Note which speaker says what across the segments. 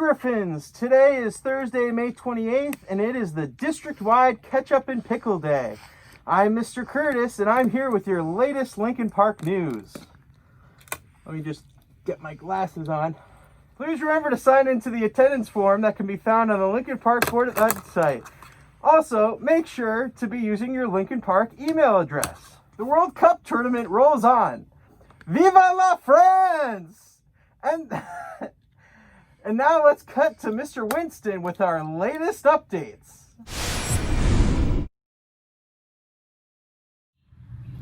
Speaker 1: Griffins! Today is Thursday, May 28th, and it is the district-wide Ketchup and Pickle Day. I'm Mr. Curtis, and I'm here with your latest Lincoln Park news. Let me just get my glasses on. Please remember to sign into the attendance form that can be found on the Lincoln Park Board website. Also, make sure to be using your Lincoln Park email address. The World Cup tournament rolls on. Viva la France! And now let's cut to Mr. Winston with our latest updates.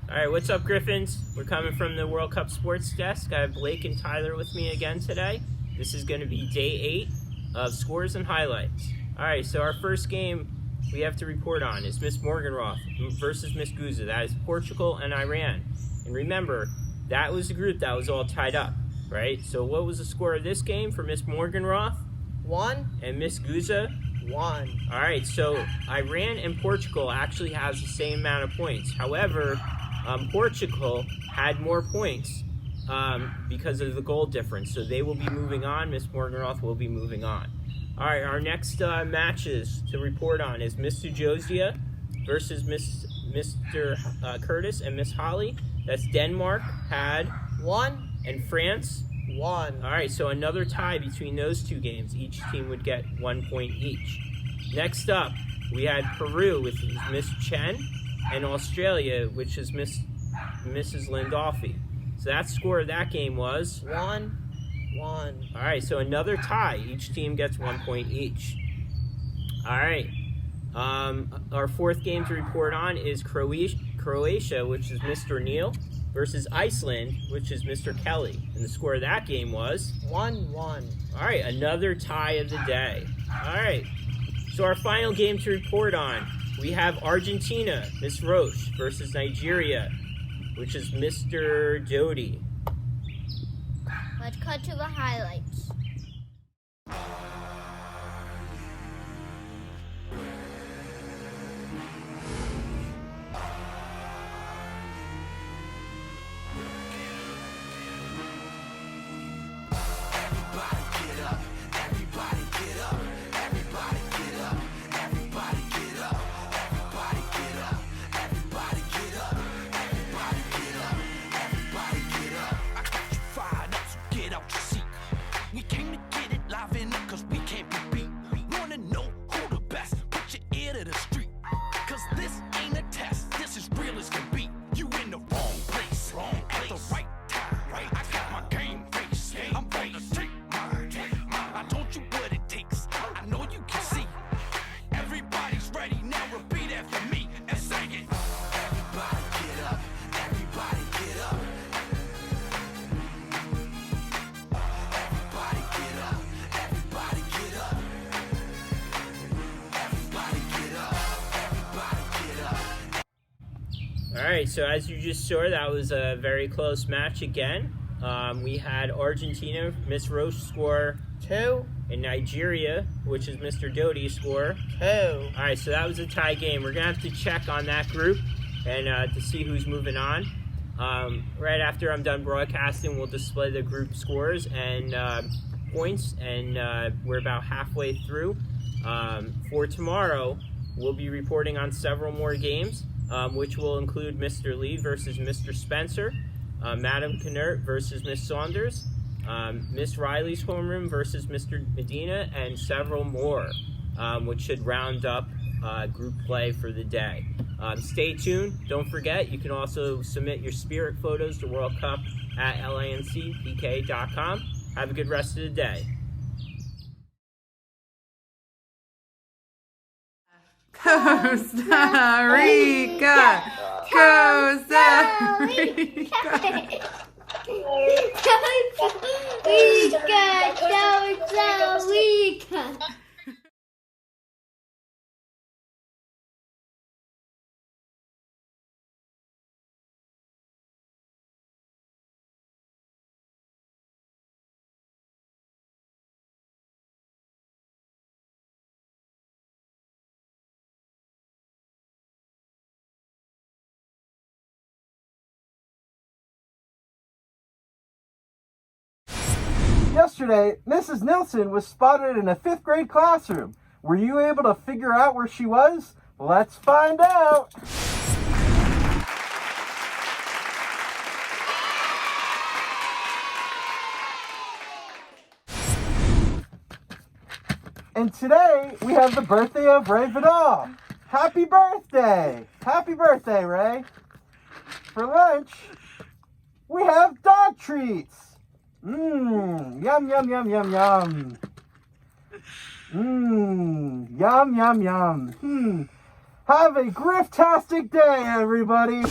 Speaker 2: All right, what's up, Griffins? We're coming from the World Cup Sports Desk. I have Blake and Tyler with me again today. This is going to be day 8 of scores and highlights. All right, so our first game we have to report on is Miss Morgenroth versus Miss Guza. That is Portugal and Iran. And remember, that was the group that was all tied up, right? So what was the score of this game for Miss Morgenroth?
Speaker 3: 1.
Speaker 2: And Miss Guza?
Speaker 3: 1.
Speaker 2: All right, so Iran and Portugal actually has the same amount of points. However, Portugal had more points because of the goal difference. So they will be moving on. Miss Morgenroth will be moving on. All right, our next matches to report on is Miss Sujosia versus Mr. Curtis and Miss Holly. That's Denmark had
Speaker 3: 1.
Speaker 2: and France
Speaker 3: 1.
Speaker 2: All right, so another tie between those two games. Each team would get 1 point each. Next up, we had Peru with Miss Chen and Australia, which is Mrs. Lindolfi. So that score of that game was
Speaker 3: 1. 1.
Speaker 2: All right, so another tie. Each team gets 1 point each. All right. Our fourth game to report on is Croatia, which is Mr. Neal, versus Iceland, which is Mr. Kelly. And the score of that game was
Speaker 3: 1-1.
Speaker 2: All right, another tie of the day. All right, so our final game to report on, we have Argentina, Miss Roche, versus Nigeria, which is Mr. Doty.
Speaker 4: Let's cut to the highlights.
Speaker 2: All right, so as you just saw, that was a very close match again. We had Argentina, Miss Roche, score
Speaker 3: 2.
Speaker 2: and Nigeria, which is Mr. Doty, score
Speaker 3: 2.
Speaker 2: All right, so that was a tie game. We're going to have to check on that group and to see who's moving on. Right after I'm done broadcasting, we'll display the group scores and points, and we're about halfway through. For tomorrow, we'll be reporting on several more games, which will include Mr. Lee versus Mr. Spencer, Madam Knert versus Miss Saunders, Miss Riley's homeroom versus Mr. Medina, and several more, which should round up group play for the day. Stay tuned. Don't forget, you can also submit your spirit photos to World Cup at lancpk.com. Have a good rest of the day.
Speaker 5: Costa Rica! Costa Rica!
Speaker 4: Costa Rica!
Speaker 1: Yesterday, Mrs. Nilsson was spotted in a 5th grade classroom. Were you able to figure out where she was? Let's find out. And today, we have the birthday of Ray Vidal. Happy birthday! Happy birthday, Ray. For lunch, we have dog treats. Yum, yum, yum, yum, yum. Yum, yum, yum. Have a griftastic day, everybody.